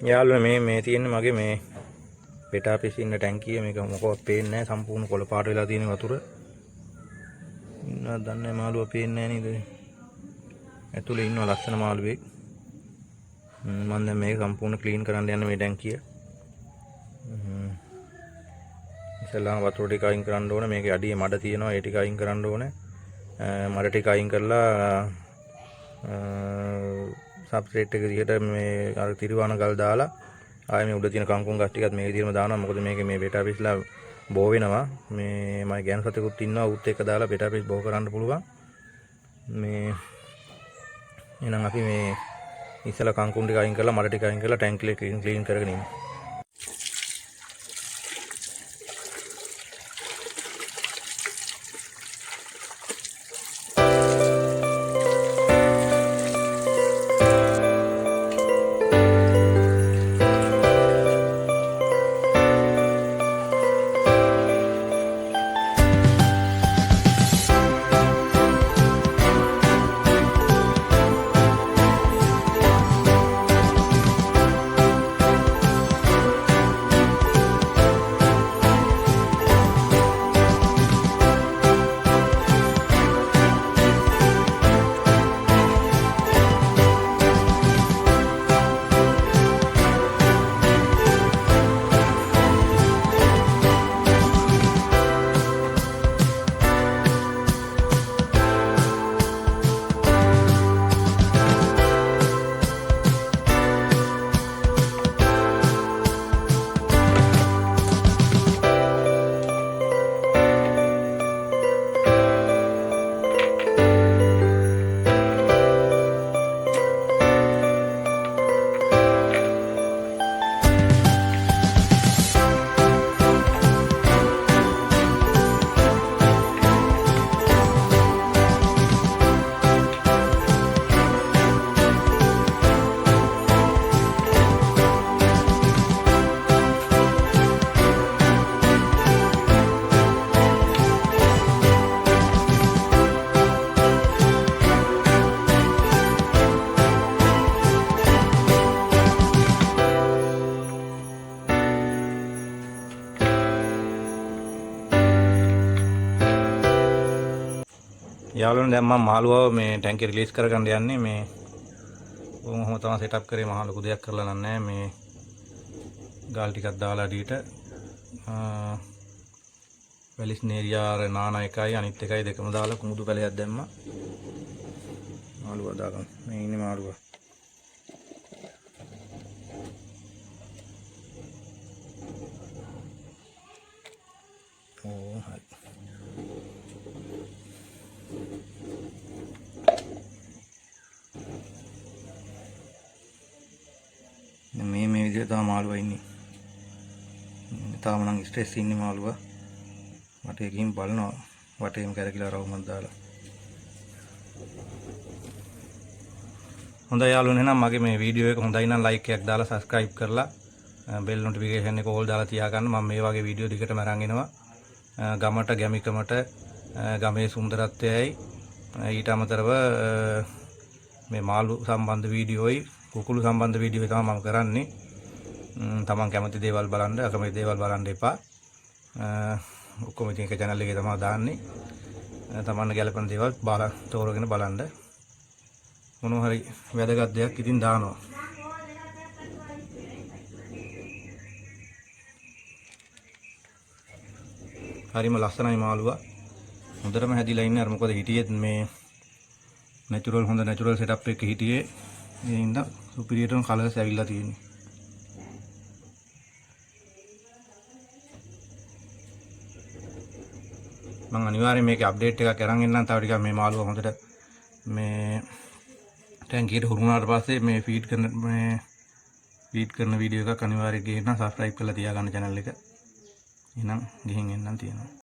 යාළුවනේ මේ තියෙන්නේ මගේ මේ පෙටාපිස් ඉන්න ටැංකිය. මේක මොකවත් පේන්නේ නැහැ. සම්පූර්ණ කොළ පාට වෙලා තියෙන වතුර. ඉන්නවද දන්නේ නැහැ. මාළුවා පේන්නේ නැහැ නේද? ඇතුලේ ඉන්නවා ලස්සන මාළුවෙක්. මම දැන් මේක සම්පූර්ණ ක්ලීන් කරන්න යන මේ ටැංකිය. ඉස්සෙල්ලාම වතුර ටික අයින් කරන්න ඕනේ. මේකේ අඩියේ මඩ තියෙනවා. ඒ ටික අයින් කරන්න ඕනේ. මඩ ටික අයින් කරලා සබ්ස්ට්‍රේට් එක දිහට මේ අර තිරවන ගල් දාලා ආයෙ මේ උඩ තියෙන කංකුම් ගස් ටිකත් මේ විදිහටම දානවා. මොකද මේකේ මේ බෙටාපිස්ලා බෝ වෙනවා. මේ මගේ ගෑනු සතෙකුත් ඉන්නවා. ඌත් එක්ක දාලා බෙටාපිස් බෝ කරන්න පුළුවන්. මේ එහෙනම් අපි මේ ඉස්සලා කංකුම් ටික අයින් කරලා මඩ ටික අයින් කරලා ටැංකිය ක්ලීන් කරගෙන ඉමු. යාළුවනේ දැන් මම මාළුවව මේ ටැංකිය රිලීස් කරගන්න යන්නේ. මේ කොහොම තමයි සෙටප් කරේ. මහා ලොකු දෙයක් කරලා නැහැ. මේ ගාල් ටිකක් දාලා අඩියට වැලිස් නේරියා නාන එකයි අනිත් එකයි දෙකම දාලා කුමුදු පැලයක් දැම්මා. මාළුවා දාගමු. මේ ඉන්නේ මාළුවා. ඕ හරි. මේ විදිහට තමයි මාළුවා ඉන්නේ. තාම නම් ස්ට්‍රෙස් ඉන්නේ මාළුවා. වටේකින් බලනවා. වටේම කැරකිලා රවුමක් දාලා. හොඳයි යාළුවනේ, එහෙනම් මගේ මේ වීඩියෝ එක හොඳයි නම් ලයික් එකක් දාලා සබ්ස්ක්‍රයිබ් කරලා බෙල් නොටිෆිකේෂන් එක ඕල් දාලා තියාගන්න. මම මේ වගේ වීඩියෝ දිගටම අරන් එනවා. ගමට ගැමිකමට ගමේ සුන්දරත්වයයි ඊට අමතරව මේ මාළු සම්බන්ධ වීඩියෝයි කුකුළු සම්බන්ධ වීඩියෝ තමයි මම කරන්නේ. තමන් කැමති දේවල් බලන්න, අකමැති දේවල් බලන්න එපා. ඔක්කොම ඉතින් එක channel එකේ තමයි දාන්නේ. තමන්ට ගැලපෙන දේවල් තෝරගෙන බලන්න. මොනවා හරි වැදගත් දෙයක් ඉතින් දානවා. හරිම ලස්සනයි මාළුවා. හොඳටම හැදිලා ඉන්නේ. අර මොකද හිටියෙත් මේ හොඳ නැචරල් සෙටප් එකක හිටියේ. ඒ හින්දා සුපිරියටම කලර්ස් ඇවිල්ලා තියෙන්නේ. මම අනිවාර්යයෙන් මේකේ අප්ඩේට් එකක් අරන් එන්නම්. තව ටිකක් මේ මාළුවා හොඳට මේ ටැංකියට හුරුුණාට පස්සේ මේ ෆීඩ් කරන වීඩියෝ එකක් අනිවාර්යයෙන් ගේන්න. සබ්ස්ක්‍රයිබ් කරලා තියාගන්න channel එක. එහෙනම් ගිහින් එන්නම් තියෙනවා.